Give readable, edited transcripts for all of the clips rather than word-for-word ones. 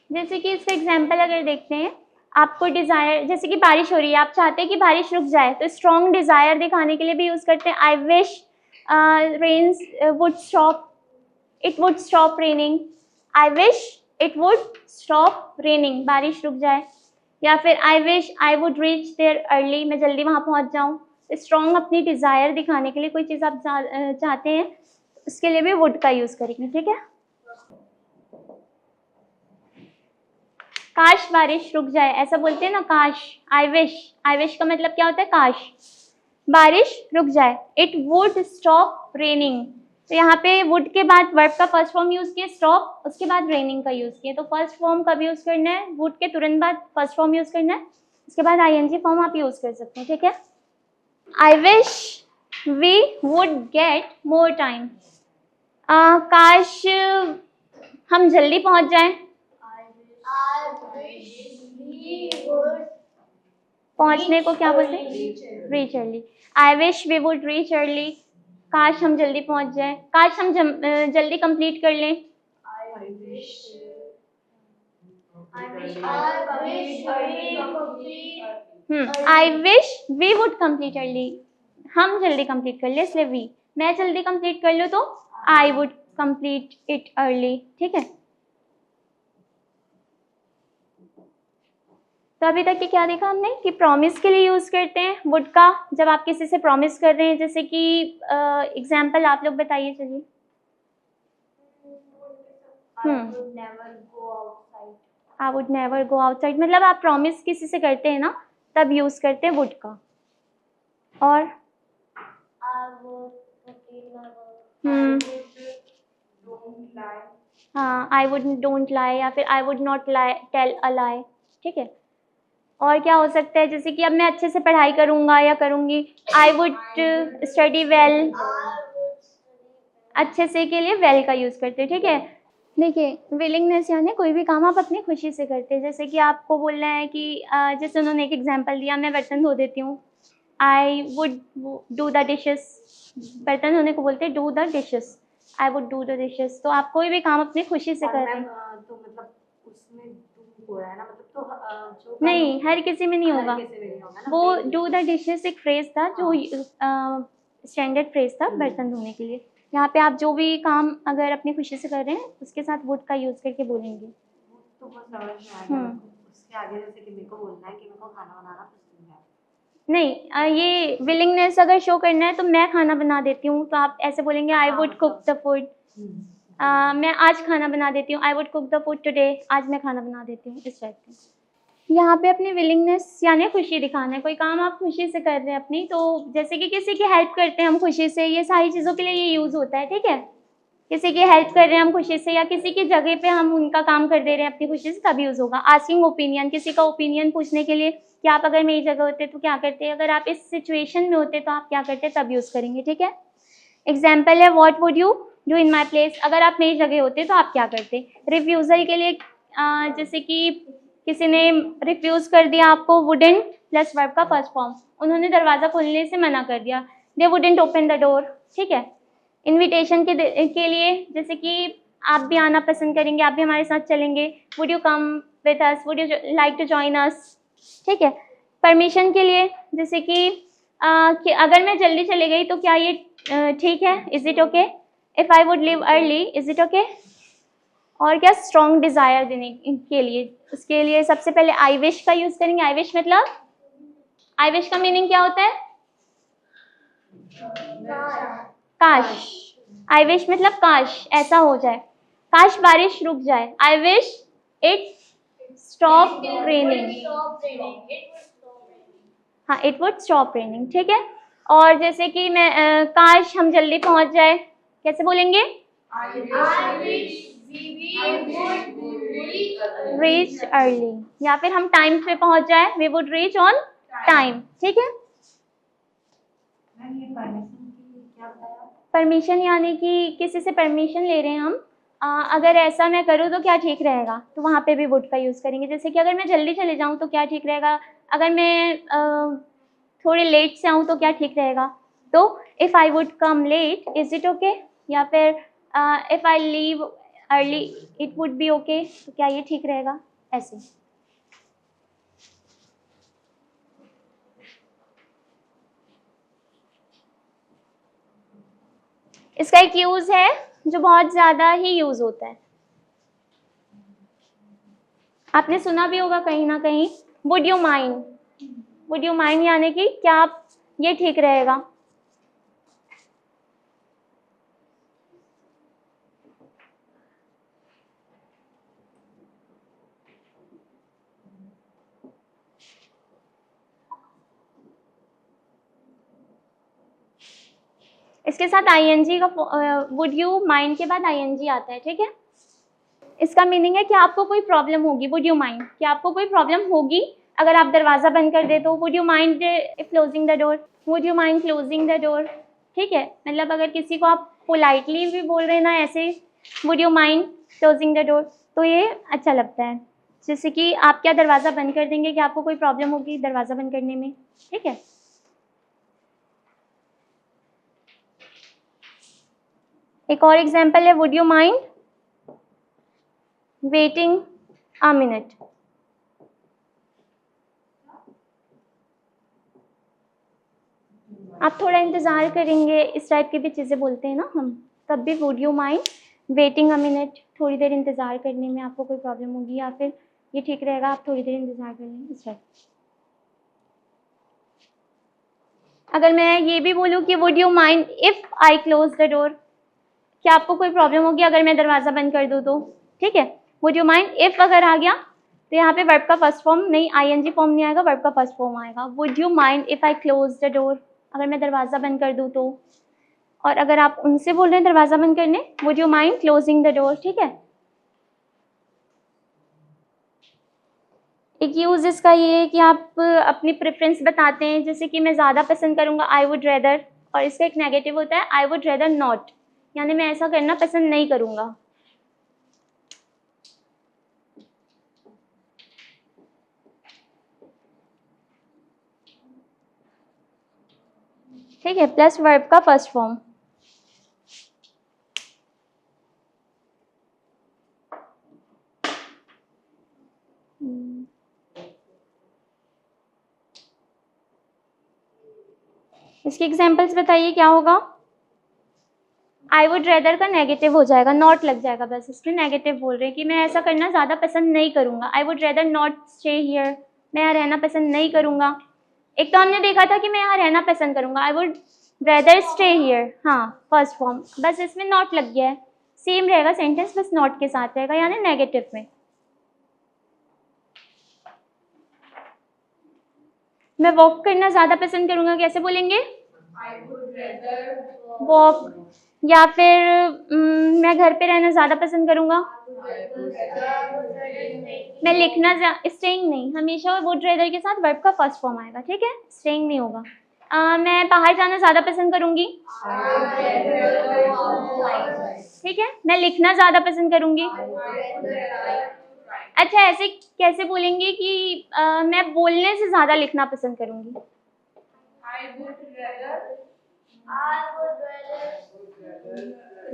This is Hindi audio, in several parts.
जैसे कि इसका एग्जांपल अगर देखते हैं, आपको डिज़ायर, जैसे कि बारिश हो रही है, आप चाहते हैं कि बारिश रुक जाए, तो स्ट्रॉन्ग डिज़ायर दिखाने के लिए भी यूज़ करते हैं। I wish rains would stop, it would stop raining. I wish it would stop raining, बारिश रुक जाए। या फिर I wish I would reach there early, मैं जल्दी वहाँ पहुँच जाऊँ। स्ट्रॉन्ग अपनी डिज़ायर दिखाने के लिए कोई चीज़ आप चाहते हैं, उसके लिए भी वुड का यूज़ करेंगे, ठीक है। काश बारिश रुक जाए, ऐसा बोलते हैं ना, काश। आई विश का मतलब क्या होता है, काश बारिश रुक जाए। इट वुड स्टॉप रेनिंग, तो यहाँ पे वुड के बाद वर्ब का फर्स्ट फॉर्म यूज किया स्टॉप, उसके बाद रेनिंग का यूज किया। तो फर्स्ट फॉर्म कब यूज करना है, वुड के तुरंत बाद फर्स्ट फॉर्म यूज करना है, उसके बाद आईएनजी फॉर्म आप यूज कर सकते हैं, ठीक है। I wish we would get more time, काश हम जल्दी पहुंच जाएं। पहुंचने को क्या बोलते हैं, reach early. I wish we would reach early, काश हम जल्दी पहुंच जाए, काश हम जल्दी कंप्लीट कर लें। I wish we would complete early, हम जल्दी कंप्लीट कर ले, इसलिए वी। मैं जल्दी कंप्लीट कर लूँ तो I would complete it early, ठीक है। तो अभी तक की क्या देखा हमने कि प्रॉमिस के लिए यूज करते हैं वुड का, जब आप किसी से प्रॉमिस कर रहे हैं। जैसे कि एग्जाम्पल आप लोग बताइए, चलिए। I would never go outside, मतलब आप प्रॉमिस किसी से करते हैं ना, तब यूज करते हैं वुड का। और हाँ, आई वुड डोंट लाई, या फिर I would not lie tell a lie, ठीक है। और क्या हो सकता है, जैसे कि अब मैं अच्छे से पढ़ाई करूंगा या करूंगी, आई वुड स्टडी वेल, अच्छे से के लिए वेल का यूज करते हैं, ठीक है। देखिए, विलिंगनेस यानी कोई भी काम आप अपनी खुशी से करते हैं। जैसे कि आपको बोलना है कि जैसे उन्होंने एक एग्जांपल दिया, मैं बर्तन धो देती हूँ, I would do the dishes, बर्तन धोने को बोलते हैं do the dishes, I would do the dishes. तो आप कोई भी काम अपनी खुशी से कर रहे हैं। तो मतलब उसमें डू हो रहा है ना, मतलब तो जो नहीं, हर किसी में नहीं होगा वो। डू द डिशेस एक फ्रेज था जो स्टैंडर्ड फ्रेज था बर्तन धोने के लिए। यहाँ पे आप जो भी काम अगर अपनी खुशी से कर रहे हैं, उसके साथ वुड का यूज करके बोलेंगे। तो वो समझ में आ गया। उसके आगे जैसे कि मेरे को बोलना है कि मेरे को खाना बनाना पसंद है, नहीं, ये विलिंगनेस अगर शो करना है तो मैं खाना बना देती हूँ, तो आप ऐसे बोलेंगे I would cook the food. मैं आज खाना बना देती हूँ, I would cook the food today, आज मैं खाना बना देती हूँ, इस टाइप के। यहाँ पे अपनी विलिंगनेस यानी खुशी दिखाना है। कोई काम आप खुशी से कर रहे हैं अपनी, तो जैसे कि किसी की हेल्प करते हैं हम खुशी से, ये सारी चीज़ों के लिए ये यूज़ होता है, ठीक है। किसी की हेल्प कर रहे हैं हम खुशी से, या किसी की जगह पे हम उनका काम कर दे रहे हैं अपनी खुशी से, तब यूज़ होगा। आस्किंग ओपिनियन, किसी का ओपिनियन पूछने के लिए कि आप अगर मेरी जगह होते तो क्या करते, अगर आप इस सिचुएशन में होते तो आप क्या करते, तब यूज़ करेंगे, ठीक है। एग्जाम्पल है, what would you do in my place, अगर आप मेरी जगह होते तो आप क्या करते। रिफ्यूज़ल के लिए जैसे कि किसी ने रिफ्यूज़ कर दिया आपको, वुडेंट प्लस वर्ब का फर्स्ट फॉर्म, उन्होंने दरवाज़ा खोलने से मना कर दिया, they wouldn't open the door, ठीक है। इनविटेशन के लिए जैसे कि आप भी आना पसंद करेंगे, आप भी हमारे साथ चलेंगे, would you come with us, would you like to join us, ठीक है। परमिशन के लिए जैसे कि अगर मैं जल्दी चली गई तो क्या ये ठीक है, is it okay, if I would live early, is it okay. और क्या, स्ट्रॉन्ग डिजायर देने के लिए, उसके लिए सबसे पहले आई विश का यूज करेंगे। आई विश मतलब, आई विश का मीनिंग क्या होता है, काश। आई विश मतलब काश ऐसा हो जाए, काश बारिश रुक जाए, आई विश इट स्टॉप रेनिंग, हाँ, इट वुड स्टॉप रेनिंग, ठीक है। और जैसे कि मैं काश हम जल्दी पहुंच जाए, कैसे बोलेंगे, रीच अर्ली, या फिर हम टाइम पे पहुंच जाए, we would reach on time, ठीक है। परमिशन यानी कि किसी से परमिशन ले रहे हैं हम, अगर ऐसा मैं करूँ तो क्या ठीक रहेगा, तो वहाँ पे भी वुड का यूज़ करेंगे। जैसे कि अगर मैं जल्दी चले जाऊँ तो क्या ठीक रहेगा, अगर मैं थोड़े लेट से आऊँ तो क्या ठीक रहेगा, तो if I would come late, is it okay, या फिर if I leave early it would be okay, तो क्या ये ठीक रहेगा? ऐसे। इसका एक यूज है जो बहुत ज्यादा ही यूज होता है, आपने सुना भी होगा कहीं ना कहीं, would you mind. Would you mind यानी कि क्या आप, ये ठीक रहेगा? इसके साथ आईएनजी का, वुड यू माइंड के बाद आईएनजी आता है, ठीक है। इसका मीनिंग है कि आपको कोई प्रॉब्लम होगी, वुड यू माइंड, कि आपको कोई प्रॉब्लम होगी अगर आप दरवाज़ा बंद कर दे तो, would you mind closing the door, would you mind closing the door, ठीक है। मतलब अगर किसी को आप पोलाइटली भी बोल रहे हैं ना ऐसे, would you mind closing the door, तो ये अच्छा लगता है। जैसे कि आप क्या दरवाज़ा बंद कर देंगे कि आपको कोई प्रॉब्लम होगी दरवाज़ा बंद करने में, ठीक है। एक और एग्जाम्पल है, would you mind waiting a minute. आप थोड़ा इंतज़ार करेंगे, इस टाइप की भी चीज़ें बोलते हैं ना हम, तब भी would you mind waiting a minute, थोड़ी देर इंतज़ार करने में आपको कोई प्रॉब्लम होगी, या फिर ये ठीक रहेगा आप थोड़ी देर इंतज़ार कर लें, इस टाइप। अगर मैं ये भी बोलूँ कि would you mind if I close the door, क्या आपको कोई प्रॉब्लम होगी अगर मैं दरवाज़ा बंद कर दूँ तो, ठीक है। वुड यू माइंड इफ़ अगर आ गया तो यहाँ पे वर्ब का फर्स्ट फॉर्म नहीं, आईएनजी फॉर्म नहीं आएगा, वर्ब का फर्स्ट फॉर्म आएगा। Would you mind if I close the door, अगर मैं दरवाज़ा बंद कर दूँ तो। और अगर आप उनसे बोल रहे हैं दरवाज़ा बंद करने, would you mind closing the door, ठीक है। एक यूज इसका ये है कि आप अपनी प्रेफरेंस बताते हैं, जैसे कि मैं ज़्यादा पसंद करूँगा आई वुड रेदर, और इसका एक नेगेटिव होता है आई वुड रेदर नॉट, यानी मैं ऐसा करना पसंद नहीं करूँगा। ठीक है, प्लस वर्ब का फर्स्ट फॉर्म। इसकी एग्जांपल्स बताइए क्या होगा। आई वुड रेदर का नेगेटिव हो जाएगा, नॉट लग जाएगा, बस इसमें नेगेटिव बोल रहे हैं कि मैं ऐसा करना ज़्यादा पसंद नहीं करूँगा। आई would rather not stay here, मैं यहाँ रहना पसंद नहीं करूँगा। एक तो हमने देखा था कि मैं यहाँ रहना पसंद करूँगा, आई वुड रेदर स्टे हियर, हाँ फर्स्ट फॉर्म, बस इसमें नॉट लग गया है, सेम रहेगा सेंटेंस, बस नॉट के साथ रहेगा यानी नेगेटिव में। मैं वॉक करना ज़्यादा पसंद करूँगा, कैसे बोलेंगे? वॉक। या फिर मैं घर पे रहना ज़्यादा पसंद करूँगा, मैं लिखना, स्टेइंग नहीं, हमेशा वुड रेदर के साथ वर्ब का फर्स्ट फॉर्म आएगा, ठीक है, स्टेइंग नहीं होगा। मैं बाहर जाना ज़्यादा पसंद करूँगी, ठीक है, मैं लिखना ज़्यादा पसंद करूँगी। अच्छा, ऐसे कैसे बोलेंगे कि मैं बोलने से ज़्यादा लिखना पसंद करूँगी। I would rather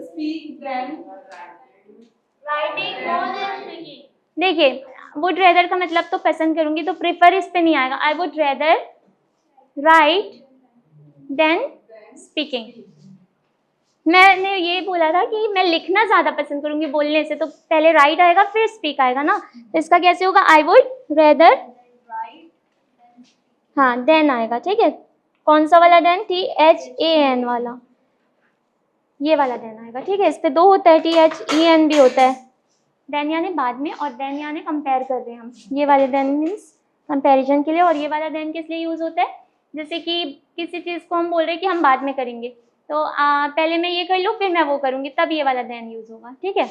speak than writing more than speaking। देखिए, वुड रेदर का मतलब तो पसंद करूँगी, तो प्रेफर इस पे नहीं आएगा। I would rather write than speaking. मैंने ये बोला था कि मैं लिखना ज़्यादा पसंद करूँगी बोलने से, तो पहले राइट आएगा फिर स्पीक आएगा ना, तो इसका कैसे होगा? आई वुड रेदर, हाँ देन आएगा, ठीक है। कौन सा वाला देन? THAN वाला, ये वाला देन आएगा, ठीक है। इस पे दो होता है, THEN भी होता है, देन यानी बाद में, और देन यानी कंपेयर कर रहे हैं हम। ये वाले देन मीन्स कंपैरिजन के लिए, और ये वाला देन किस लिए यूज़ होता है? जैसे कि किसी चीज़ को हम बोल रहे हैं कि हम बाद में करेंगे, तो पहले मैं ये कर लूँ फिर मैं वो करूँगी, तब ये वाला देन यूज़ होगा, ठीक है।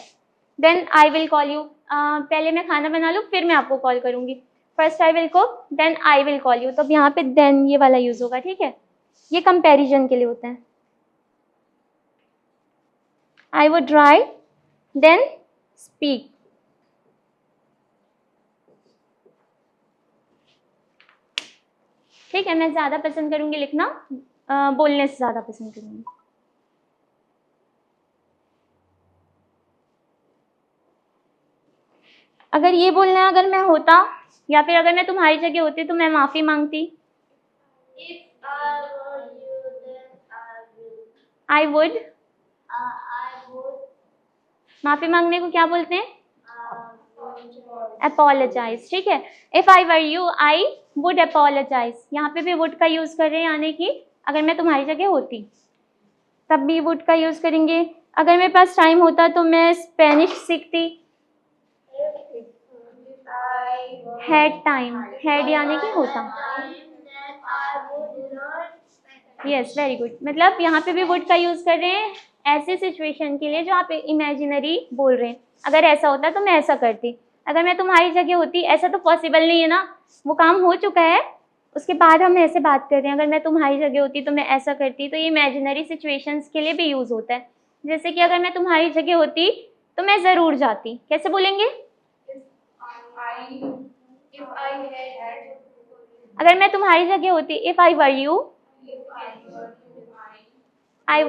Then I will call you, पहले मैं खाना बना लूँ फिर मैं आपको कॉल करूँगी। First I will cook then I will call you, तो यहाँ पे देन ये वाला यूज़ होगा, ठीक है। ये कंपैरिजन के लिए होता है। I would write then speak, ठीक है। मैं ज़्यादा पसंद करूँगी लिखना, बोलने से ज़्यादा पसंद करूँगी। अगर ये बोलना है अगर मैं होता, या फिर अगर मैं तुम्हारी जगह होती तो मैं माफ़ी मांगती। If I were you, then I would, I would माफ़ी मांगने को क्या बोलते हैं? apologize. अपोलोजाइज, ठीक है। If I were you I would apologise, यहाँ पे भी वुड का यूज़ कर रहे हैं, यानी कि अगर मैं तुम्हारी जगह होती तब भी वुड का यूज़ करेंगे। अगर मेरे पास टाइम होता तो मैं स्पेनिश सीखती। If I were had time, had यानी कि होता। time, then I would learn. Yes, very good. मतलब यहाँ पे भी वुड का यूज़ कर रहे हैं ऐसे सिचुएशन के लिए जो आप इमेजिनरी बोल रहे हैं। अगर ऐसा होता तो मैं ऐसा करती। अगर मैं तुम्हारी जगह होती, ऐसा तो पॉसिबल नहीं है ना, वो काम हो चुका है, उसके बाद हम ऐसे बात कर रहे हैं। अगर मैं तुम्हारी जगह होती तो मैं ऐसा करती, तो ये इमेजिनरी सिचुएशंस के लिए भी यूज़ होता है। जैसे कि अगर मैं तुम्हारी जगह होती तो मैं ज़रूर जाती, कैसे बोलेंगे? If I had, अगर मैं तुम्हारी जगह होती, if I were you I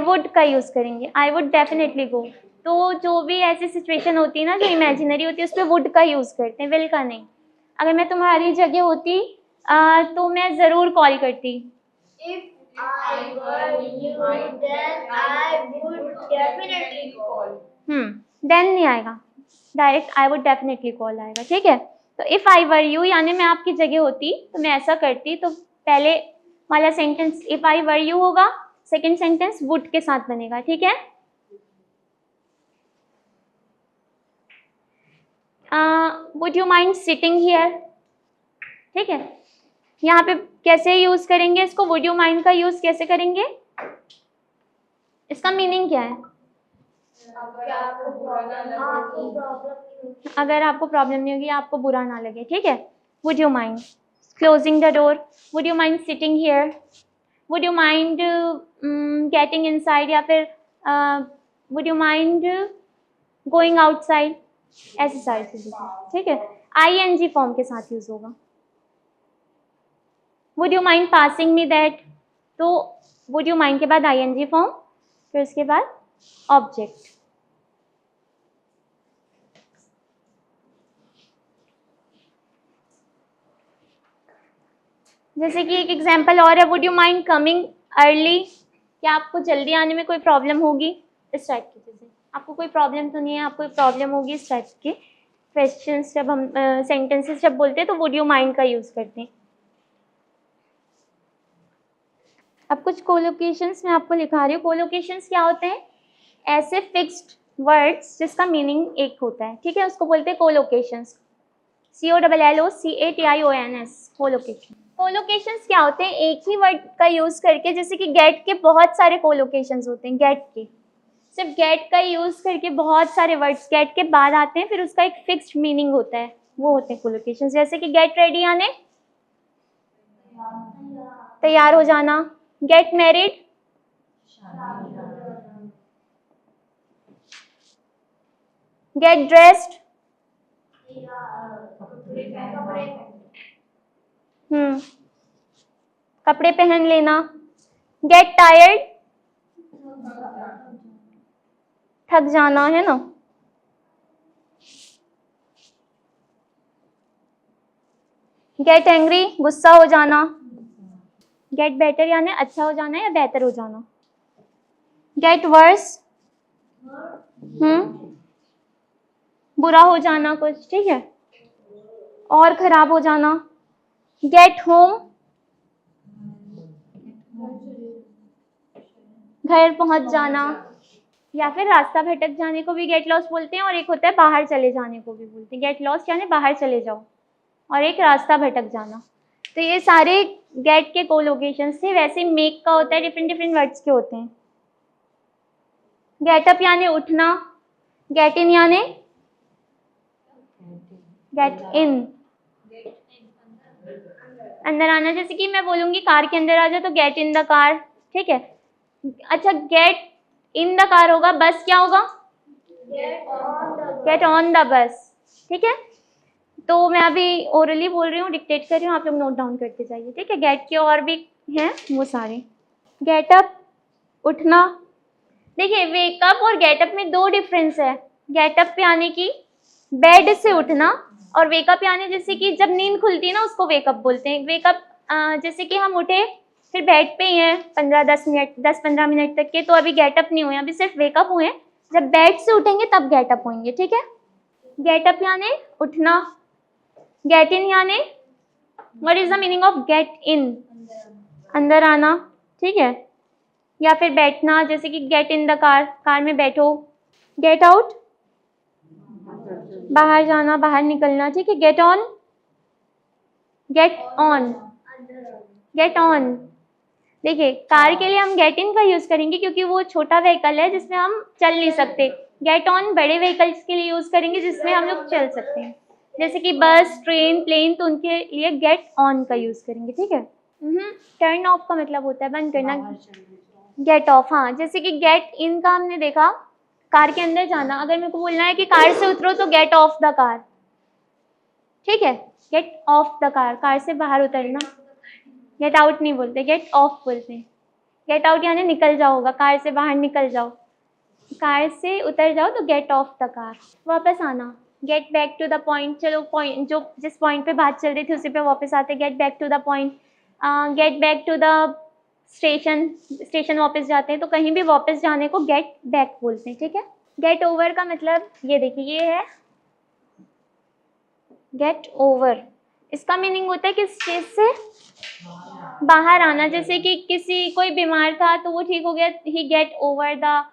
would का यूज़ करेंगे, आई वुड डेफिनेटली गो। तो जो भी ऐसी सिचुएशन होती है ना जो इमेजिनरी होती है, उस पर वुड का यूज़ करते हैं, विल का नहीं। अगर मैं तुम्हारी जगह होती तो मैं ज़रूर कॉल करती। if I were you, then I would definitely call. Then नहीं आएगा, direct I would definitely call आएगा, ठीक है। तो इफ़ आई वर यू यानी मैं आपकी जगह होती तो मैं ऐसा करती, तो पहले वाला sentence if I were you होगा, सेकेंड सेंटेंस वुड के साथ बनेगा, ठीक है। Would you mind sitting here, ठीक है। यहाँ पे कैसे यूज करेंगे इसको, वुड यू माइंड का यूज कैसे करेंगे, इसका मीनिंग क्या है? अगर आपको प्रॉब्लम नहीं होगी, आपको बुरा ना लगे, ठीक है। Would you mind closing the door, would you mind sitting here, would you mind getting inside, या फिर would you mind going outside, ऐसी सारी चीजें, ठीक है। आईएनजी फॉर्म के साथ यूज होगा। Would you mind passing me that, तो वुड यू माइंड के बाद आईएनजी फॉर्म, फिर उसके बाद ऑब्जेक्ट। जैसे कि एक एग्जांपल और है, would you mind coming early, क्या आपको जल्दी आने में कोई प्रॉब्लम होगी, इस टाइप की चीज़ें। आपको कोई प्रॉब्लम तो नहीं है, आपको कोई प्रॉब्लम होगी, इस टाइप के क्वेश्चंस जब हम सेंटेंसेस जब बोलते हैं तो वुड यू माइंड का यूज़ करते हैं। अब कुछ कोलोकेशंस मैं आपको लिखा रही हूँ। कोलोकेशंस क्या होते हैं? ऐसे फिक्स्ड वर्ड्स जिसका मीनिंग एक होता है, ठीक है, उसको बोलते हैं कोलोकेशंस। COLLOCATIONS, colocation. कोलोकेशंस क्या होते हैं? एक ही वर्ड का यूज करके, जैसे कि गेट के बहुत सारे कोलोकेशंस होते हैं, गेट के सिर्फ गेट का यूज करके बहुत सारे वर्ड्स गेट के बाद आते हैं, फिर उसका एक फिक्स्ड मीनिंग होता है, वो होते हैं कोलोकेशंस। जैसे कि गेट रेडी यानी तैयार हो जाना, गेट मैरिड गेट ड्रेस्ड कपड़े पहन लेना, गेट टायर्ड थक जाना, है ना। गेट एंग्री गुस्सा हो जाना, गेट बेटर यानी अच्छा हो जाना या बेहतर हो जाना, गेट वर्स बुरा हो जाना कुछ, ठीक है, और खराब हो जाना। गेट होम घर पहुंच जाना, या फिर रास्ता भटक जाने को भी गेट लॉस्ट बोलते हैं, और एक होता है बाहर चले जाने को भी बोलते हैं। गेट लॉस्ट यानी बाहर चले जाओ, और एक रास्ता भटक जाना। तो ये सारे गेट के कोलोकेशन थे। वैसे मेक का होता है, डिफरेंट डिफरेंट वर्ड्स के होते हैं। गेट अप यानी उठना, गेट इन यानी गेट इन अंदर आना। जैसे कि मैं बोलूंगी कार के अंदर आ जाओ तो गेट इन द कार, ठीक है। अच्छा, गेट इन द कार होगा, बस क्या होगा? गेट ऑन द बस, ठीक है। तो मैं अभी ओरली बोल रही हूँ, डिक्टेट कर रही हूँ, आप लोग नोट डाउन करते जाइए, ठीक है। गेट के और भी हैं वो सारे। गेट अप उठना, देखिए वेकअप और गेटअप में दो डिफरेंस है। गेट अप यानी कि बेड से उठना, और वेकअप यानी जैसे कि जब नींद खुलती है ना उसको वेकअप बोलते हैं। वेकअप जैसे कि हम उठे फिर बेड पे ही हैं 10-15 मिनट तक के, तो अभी गेटअप नहीं हुए, अभी सिर्फ वेकअप हुए। जब बेड से उठेंगे तब गेटअप होंगे, ठीक है। गेटअप यानी उठना, गेट इन यानी what is the meaning of get in, अंदर आना, ठीक है। या फिर बैठना, जैसे कि get in the car, car में बैठो। गेट आउट, बाहर जाना, बाहर निकलना, ठीक है। Get on, get on, get on. देखिए कार के लिए हम गेट इन का यूज करेंगे क्योंकि वो छोटा व्हीकल है जिसमें हम चल नहीं सकते। गेट ऑन बड़े व्हीकल्स के लिए यूज करेंगे जिसमें हम लोग चल सकते हैं, जैसे कि बस, ट्रेन, प्लेन, तो उनके लिए गेट ऑन का यूज करेंगे, ठीक है। टर्न ऑफ का मतलब होता है बंद करना। गेट ऑफ, हाँ, जैसे कि गेट इन का हमने देखा कार के अंदर जाना, अगर मेरे को बोलना है कि कार से उतरो तो गेट ऑफ द कार, ठीक है। Get off the car, car से बाहर उतरना। गेट आउट नहीं बोलते, गेट ऑफ बोलते हैं। गेट आउट यानी निकल जाओगा, कार से बाहर निकल जाओ, कार से उतर जाओ तो गेट ऑफ द कार। वापस आना, get back to the point, चलो पॉइंट जो जिस पॉइंट पे बात चल रही थी उसी पे वापस आते, get back to the point. Get back to the station, station वापस जाते हैं, तो कहीं भी वापस जाने को गेट बैक बोलते हैं, ठीक है। गेट ओवर का मतलब ये देखिए, ये है गेट ओवर, इसका मीनिंग होता है किस चीज से बाहर आना, जैसे कि किसी कोई बीमार था तो वो ठीक हो गया, he get over the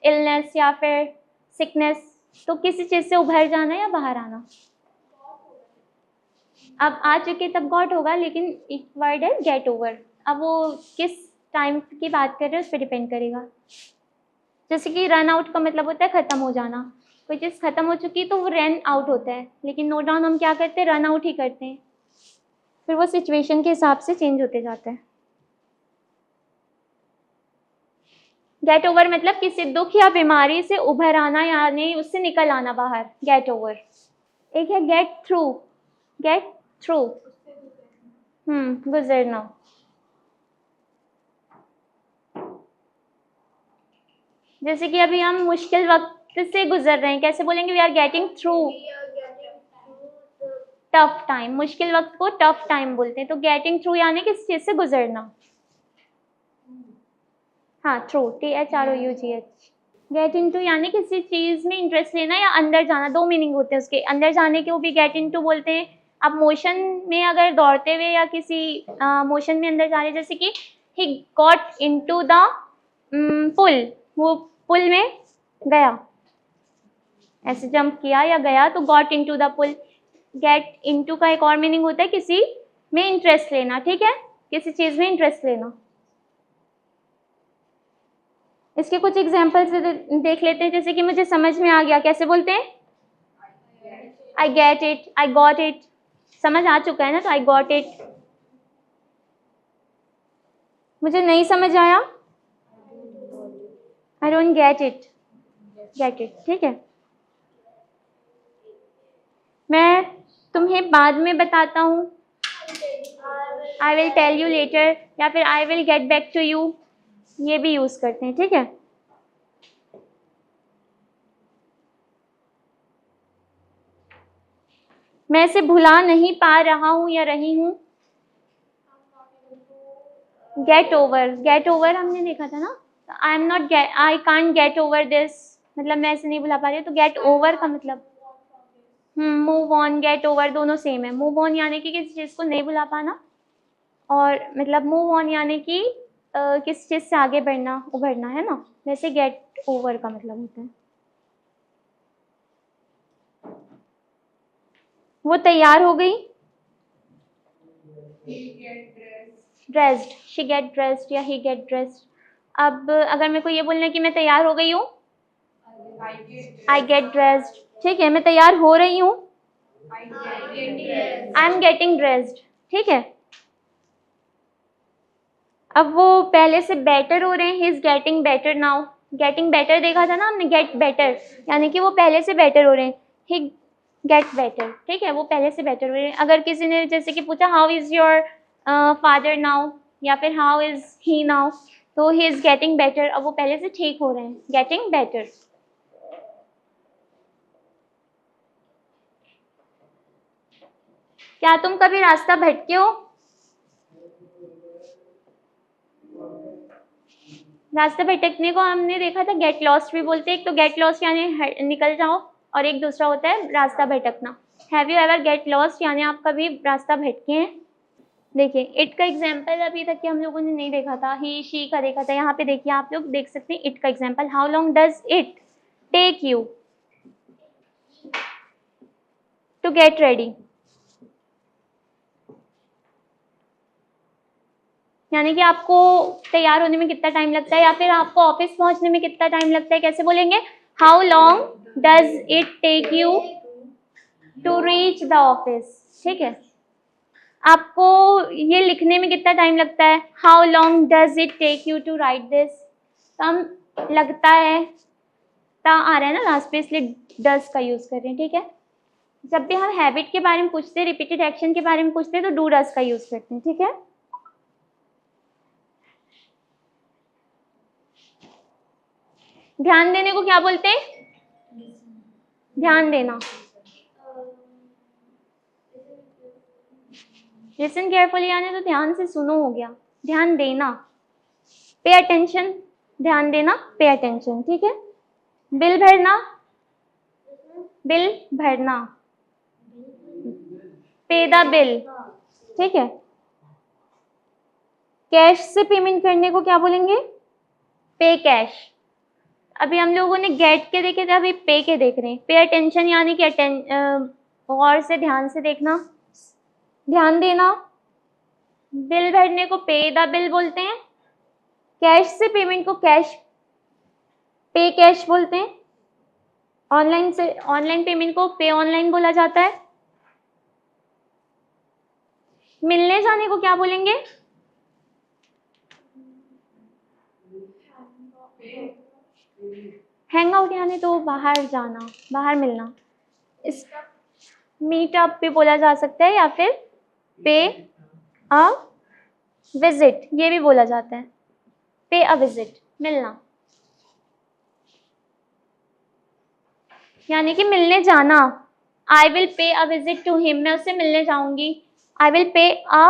illness या फिर सिकनेस, तो किसी चीज से उभर जाना या बाहर आना। अब आ चुके तब गॉट होगा, लेकिन एक वर्ड है गेट ओवर, अब वो किस टाइम की बात कर रहे हैं उस पर डिपेंड करेगा। जैसे कि रन आउट का मतलब होता है खत्म हो जाना, कोई चीज़ खत्म हो चुकी तो वो रन आउट होता है, लेकिन नोट डाउन हम क्या करते हैं, रन आउट ही करते हैं, फिर वो सिचुएशन के हिसाब से चेंज होते जाता है। गेट ओवर मतलब किसी दुख या बीमारी से उभर आना, यानी उससे निकल आना बाहर, गेट ओवर। एक है गेट थ्रू, गेट थ्रू, गुजरना। जैसे कि अभी हम मुश्किल वक्त से गुजर रहे हैं, कैसे बोलेंगे, we are getting through tough time, मुश्किल वक्त को टफ टाइम बोलते हैं, तो गेटिंग थ्रू यानी किस चीज से गुजरना। हाँ, थ्रू, THROUGH। गेट इनटू यानी किसी चीज में इंटरेस्ट लेना या अंदर जाना, दो मीनिंग होते हैं उसके, अंदर जाने के वो भी गेट इनटू बोलते हैं। आप मोशन में अगर दौड़ते हुए या किसी मोशन में अंदर जा रहे, जैसे कि ही गॉट इनटू द पुल, वो पुल में गया, ऐसे जंप किया या गया तो got into the pool. Get into का एक और मीनिंग होता है किसी में इंटरेस्ट लेना, ठीक है, किसी चीज में इंटरेस्ट लेना। इसके कुछ एग्जाम्पल्स देख लेते हैं, जैसे कि मुझे समझ में आ गया, कैसे बोलते हैं, I get it, I got it, समझ आ चुका है ना, तो आई गॉट इट। मुझे नहीं समझ आया, I don't get it, get it, ठीक है। मैं तुम्हें बाद में बताता हूँ, I will tell you later, या फिर I will get back to you, ये भी यूज करते हैं, ठीक है। मैं इसे भुला नहीं पा रहा हूँ या रही हूँ, गेट ओवर, गेट ओवर हमने देखा था ना, I am not, I can't get over this, मतलब मैं इसे नहीं भुला पा रही, तो गेट ओवर का मतलब मूव ऑन, गेट ओवर दोनों सेम है। मूव ऑन यानी कि किसी चीज़ को नहीं भुला पाना, और मतलब मूव ऑन यानी कि किस चीज़ से आगे बढ़ना, उभरना, है ना, वैसे गेट ओवर का मतलब होता है। वो तैयार हो गई, ड्रेस्ड, शी गेट ड्रेस्ड या ही गेट ड्रेस्ड। अब अगर मेरे को ये बोलना है कि मैं तैयार हो गई हूँ, आई गेट ड्रेस्ड, ठीक है, मैं तैयार हो रही हूँ, आई एम गेटिंग ड्रेस्ड, ठीक है। अब वो पहले से बेटर हो रहे हैं, he is getting better now, getting better देखा था ना हमने, गेट बेटर यानी कि वो पहले से बेटर हो रहे हैं, ही गेट बेटर, ठीक है, वो पहले से बेटर हो रहे हैं। अगर किसी ने जैसे कि पूछा how is your father now, या फिर हाउ इज ही नाउ, तो ही इज गेटिंग बेटर, अब वो पहले से ठीक हो रहे हैं, गेटिंग बेटर। क्या तुम कभी रास्ता भटके हो? रास्ते भटकने को हमने देखा था गेट लॉस्ट भी बोलते हैं। एक तो गेट लॉस्ट यानी निकल जाओ, और एक दूसरा होता है रास्ता भटकना। Have you ever get lost यानी आप कभी रास्ता भटके हैं? देखिए इट का एग्जाम्पल अभी तक के हम लोगों ने नहीं देखा था, ही शी का देखा था। यहाँ पे देखिए आप लोग देख सकते हैं इट का example, how long does it take you to get ready, यानी कि आपको तैयार होने में कितना टाइम लगता है, या फिर आपको ऑफिस पहुंचने में कितना टाइम लगता है। कैसे बोलेंगे? How long does it take you to reach the office. ठीक है, आपको ये लिखने में कितना टाइम लगता है, how long does it take you to write this. कम लगता है, ता आ रहा है ना लास्ट पे, इसलिए डज का यूज कर रहे हैं। ठीक है, जब भी हम हैबिट के बारे में पूछते हैं, रिपीटेड एक्शन के बारे में पूछते हैं, तो डू डज का यूज करते हैं। ठीक है, ध्यान देने को क्या बोलते हैं? ध्यान देना। लिसन केयरफुली यानी तो ध्यान से सुनो हो गया। ध्यान देना, पे अटेंशन, ध्यान देना, पे अटेंशन। ठीक है, बिल भरना, बिल भरना, पे द बिल। ठीक है, कैश से पेमेंट करने को क्या बोलेंगे? पे कैश। अभी हम लोगों ने गेट के देखे थे, अभी पे के देख रहे हैं। पे अटेंशन यानी कि गौर से, ध्यान से देखना, ध्यान देना। बिल भरने को पे द बिल बोलते हैं। कैश से पेमेंट को कैश, पे कैश बोलते हैं। ऑनलाइन से, ऑनलाइन पेमेंट को पे ऑनलाइन बोला जाता है। मिलने जाने को क्या बोलेंगे? हैंग आउट यानी तो बाहर जाना, बाहर मिलना। इस मीटअप भी बोला जा सकता है, या फिर पे अ विजिट ये भी बोला जाता है। पे अ विजिट, मिलना, यानी कि मिलने जाना। I will pay a visit to him, मैं उससे मिलने जाऊंगी। I will pay a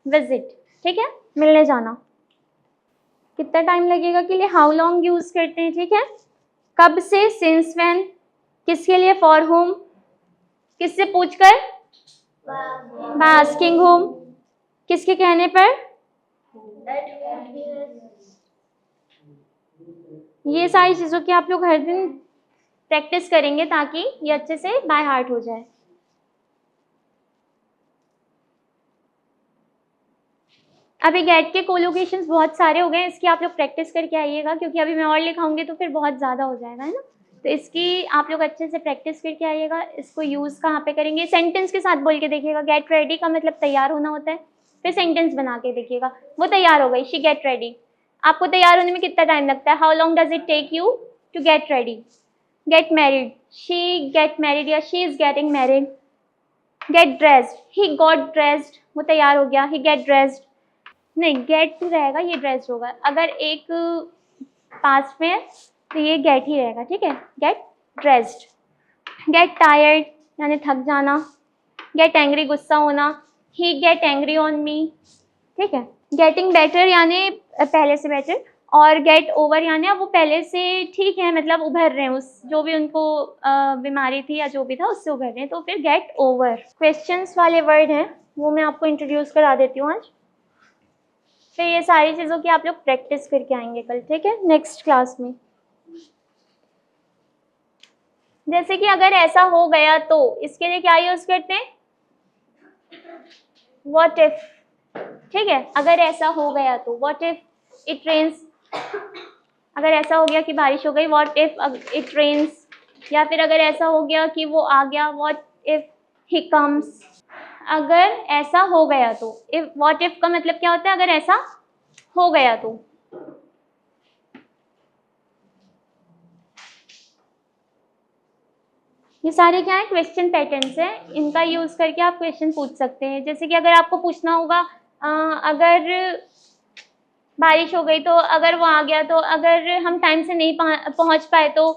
visit. ठीक है, मिलने जाना। कितना टाइम लगेगा के लिए हाउ लॉन्ग यूज करते हैं। ठीक है, कब से, सिंस व्हेन, किसके लिए, फॉर होम, किससे पूछकर, बाय आस्किंग होम, किसके कहने पर। ये सारी चीजों की आप लोग हर दिन प्रैक्टिस करेंगे ताकि ये अच्छे से बाय हार्ट हो जाए। अभी गेट के कोलोकेशंस बहुत सारे हो गए, इसकी आप लोग प्रैक्टिस करके आइएगा, क्योंकि अभी मैं और लिखाऊंगी तो फिर बहुत ज़्यादा हो जाएगा, है ना। तो इसकी आप लोग अच्छे से प्रैक्टिस करके आइएगा। इसको यूज़ कहाँ पे करेंगे? सेंटेंस के साथ बोल के देखिएगा। गेट रेडी का मतलब तैयार होना होता है। फिर सेंटेंस बना के देखिएगा, वो तैयार हो गई, शी गेट रेडी। आपको तैयार होने में कितना टाइम लगता है? How long does it take you to get ready. Get married, she get married या she is getting married. Get dressed, he got dressed, वो तैयार हो गया, ही गेट ड्रेस्ड। नहीं, गेट रहेगा, ये ड्रेस होगा। अगर एक पास में है तो ये गेट ही रहेगा। ठीक है, गेट ड्रेस्ड। गेट टायर्ड यानी थक जाना। गेट एंग्री, गुस्सा होना। ही गेट एंग्री ऑन मी। ठीक है, गेटिंग बेटर यानी पहले से बेटर, और गेट ओवर यानी अब वो पहले से ठीक है, मतलब उभर रहे हैं, उस जो भी उनको बीमारी थी या जो भी था उससे उभर रहे हैं, तो फिर गेट ओवर। क्वेश्चंस वाले वर्ड हैं वो मैं आपको इंट्रोड्यूस करा देती हूँ आज। फिर ये सारी चीज़ों की आप लोग प्रैक्टिस करके आएंगे कल। ठीक है, नेक्स्ट क्लास में। जैसे कि अगर ऐसा हो गया तो इसके लिए क्या यूज करते हैं? What if. ठीक है, अगर ऐसा हो गया तो व्हाट इफ इट रेन्स। अगर ऐसा हो गया कि बारिश हो गई, व्हाट इफ इट रेन्स। या फिर अगर ऐसा हो गया कि वो आ गया, व्हाट इफ ही कम्स। अगर ऐसा हो गया तो, इफ, व्हाट इफ का मतलब क्या होता है? अगर ऐसा हो गया तो। ये सारे क्या है? क्वेश्चन पैटर्न्स हैं, इनका यूज करके आप क्वेश्चन पूछ सकते हैं। जैसे कि अगर आपको पूछना होगा अगर बारिश हो गई तो, अगर वो आ गया तो, अगर हम टाइम से नहीं पहुंच पाए तो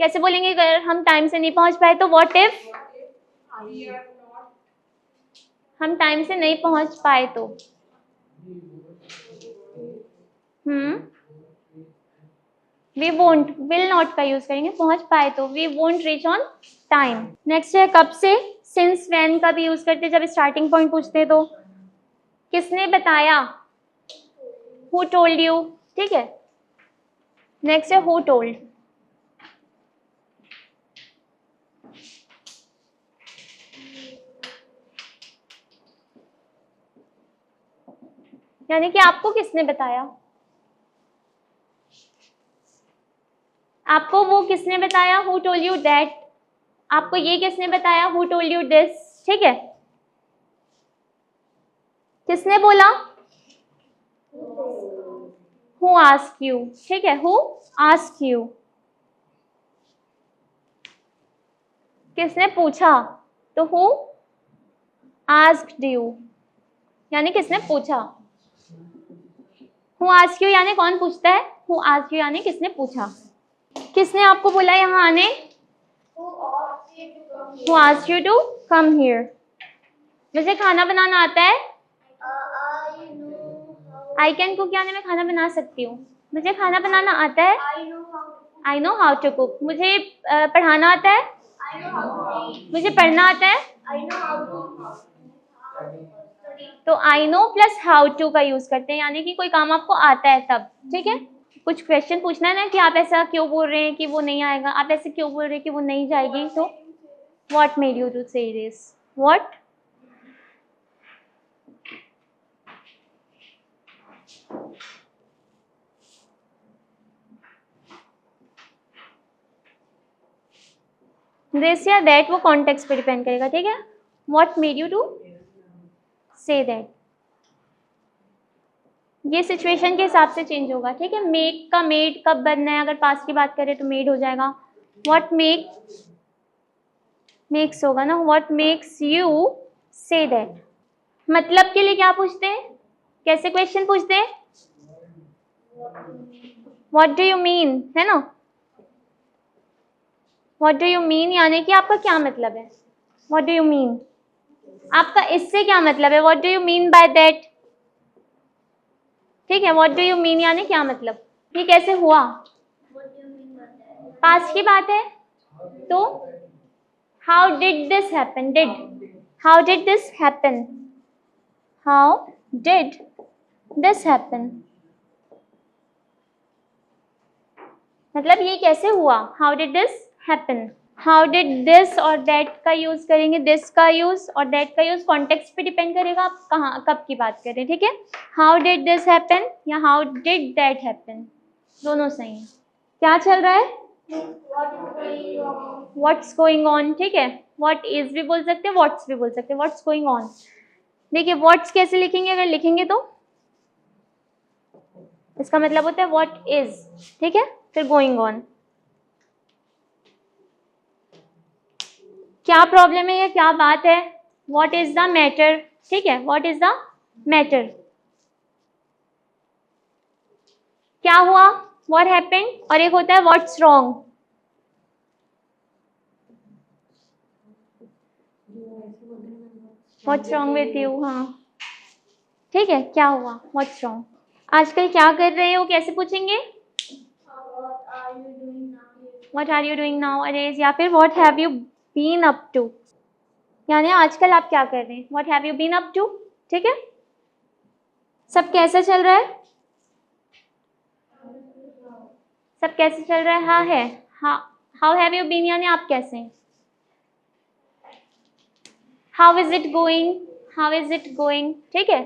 कैसे बोलेंगे? अगर हम टाइम से नहीं पहुंच पाए तो व्हाट इफ हम टाइम से नहीं पहुंच पाए तो वी वोंट, विल नॉट का यूज करेंगे, पहुंच पाए तो we won't reach on time. Next है कब से, सिंस व्हेन का भी यूज करते हैं जब स्टार्टिंग पॉइंट पूछते हैं तो। किसने बताया, हु टोल्ड यू, ठीक है। नेक्स्ट है हु टोल्ड, यानी कि आपको किसने बताया, आपको वो किसने बताया, हु टोल्ड यू दैट, आपको ये किसने बताया, हु टोल्ड यू दिस, ठीक है। किसने बोला, हु आस्क यू, ठीक है, हु आस्क यू। किसने पूछा, तो हु आस्क्ड यू, यानी किसने पूछा। हु आस्क यू यानी कौन पूछता है, हु आस्क यू यानी किसने पूछा। किसने आपको बोला यहाँ आने, who asked you to come here. मुझे खाना बनाना आता है, आई कैन कुक यानी मैं खाना बना सकती हूँ। मुझे खाना बनाना आता है, I know how to cook. मुझे पढ़ाना आता है, मुझे पढ़ना आता है, तो I know plus how to का यूज करते हैं, यानी कि कोई काम आपको आता है तब, ठीक है। कुछ क्वेश्चन पूछना है ना कि आप ऐसा क्यों बोल रहे हैं कि वो नहीं आएगा, आप ऐसे क्यों बोल रहे हैं कि वो नहीं जाएगी, तो what made you to say this, what. This या दैट वो कॉन्टेक्स्ट पे डिपेंड करेगा, ठीक है। What made you to say that, ये सिचुएशन के हिसाब से चेंज होगा, ठीक है। मेक का मेड कब बनना है, अगर पास्ट की बात करें तो मेड हो जाएगा। व्हाट मेक्स होगा ना, what makes you say that. मतलब के लिए क्या पूछते हैं, कैसे क्वेश्चन पूछते हैं, व्हाट डू यू मीन, है ना। व्हाट डू यू मीन यानी कि आपका क्या मतलब है, व्हाट डू यू मीन, आपका इससे क्या मतलब है, what do you mean by that, ठीक है। व्हाट डू यू मीन यानी क्या मतलब, ये कैसे हुआ, पास्ट की बात है तो how did this happen, did, how did this happen, how did this happen, मतलब ये कैसे हुआ, how did this happen. How did this और दैट का यूज करेंगे, दिस का यूज और दैट का यूज कॉन्टेक्स्ट पे डिपेंड करेगा, आप कहाँ कब की बात करें, ठीक है। हाउ डिड दिस हैपन या हाउ डिड दैट हैपन, दोनों सही है। क्या चल रहा है, व्हाट्स गोइंग ऑन, ठीक है। व्हाट इज भी बोल सकते हैं, व्हाट्स भी बोल सकते हैं, व्हाट्स गोइंग ऑन। देखिए व्हाट्स कैसे लिखेंगे, अगर लिखेंगे तो इसका मतलब होता है व्हाट इज, ठीक है, फिर गोइंग ऑन। क्या प्रॉब्लम है या क्या बात है, व्हाट इज द मैटर, ठीक है, व्हाट इज द मैटर। क्या हुआ, व्हाट हैपेंड, और एक होता है what's wrong, what's wrong with you, हाँ ठीक है, क्या हुआ, व्हाट्स रॉन्ग। आजकल क्या कर रहे हो, कैसे पूछेंगे, what are you doing nowadays, या फिर what have you been up to, यानी आजकल आप क्या कर रहे हैं, what have you been up to, ठीक है। सब कैसा चल रहा है, सब कैसे चल रहा है, हाँ है, हाउ हैव यू बीन यानी आप कैसे हैं। How is it going, how is it going, ठीक है,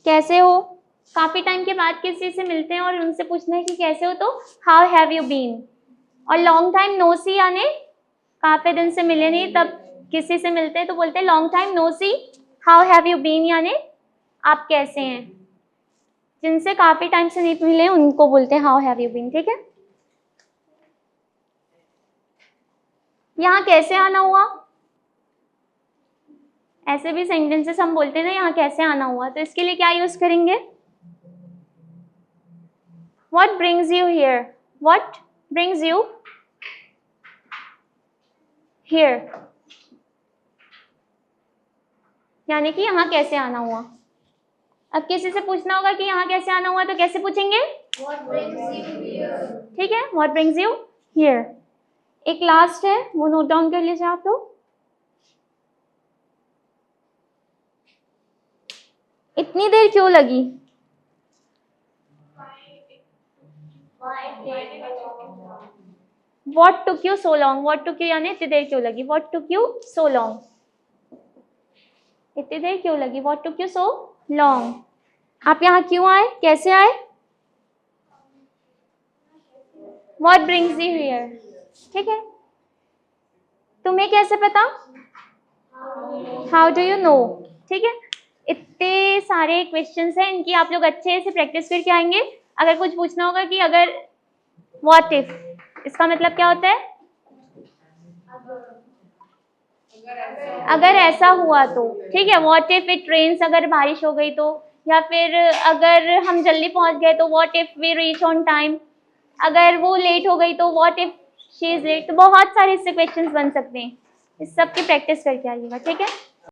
कैसे हो। काफी टाइम के बाद किसी से मिलते हैं और उनसे पूछना है कि कैसे हो, तो हाउ हैव यू बीन। और लॉन्ग टाइम नो सी यानी काफी दिन से मिले नहीं, तब किसी से मिलते हैं तो बोलते हैं long time no see, how have you been यानी आप कैसे हैं। जिनसे काफी टाइम से नहीं मिले उनको बोलते हैं हाउ हैव यू बीन, ठीक है। यहाँ कैसे आना हुआ, ऐसे भी सेंटेंसेस हम बोलते हैं ना, यहाँ कैसे आना हुआ, तो इसके लिए क्या यूज करेंगे, what brings you here, what brings you here, यानी कि यहाँ कैसे आना हुआ। अब किसी से पूछना होगा कि यहाँ कैसे आना हुआ तो कैसे पूछेंगे? What brings you here? ठीक है, व्हाट ब्रिंग्स यू हियर। एक लास्ट है, वो नोट डाउन कर लीजिए आप लोग। इतनी देर क्यों लगी? What took you so long. What took you यानी इतनी देर क्यों लगी। What took you so long, इतनी देर क्यों लगी। What took you so long. आप यहाँ क्यों आए, कैसे आए। What brings you here. ठीक है, तुम्हें कैसे पता, हाउ डू यू नो। ठीक है, इतने सारे क्वेश्चंस हैं, इनकी आप लोग अच्छे से प्रैक्टिस करके आएंगे। अगर कुछ पूछना होगा कि अगर व्हाट इफ, इसका मतलब क्या होता है, अगर ऐसा हुआ तो। ठीक है, व्हाट इफ इट रेन्स, अगर बारिश हो गई तो, या फिर अगर हम जल्दी पहुंच गए तो what if we reach on time, अगर वो लेट हो गई तो what if she is late. तो बहुत सारे इससे क्वेश्चंस बन सकते हैं, इस सब की प्रैक्टिस करके आइएगा। ठीक है।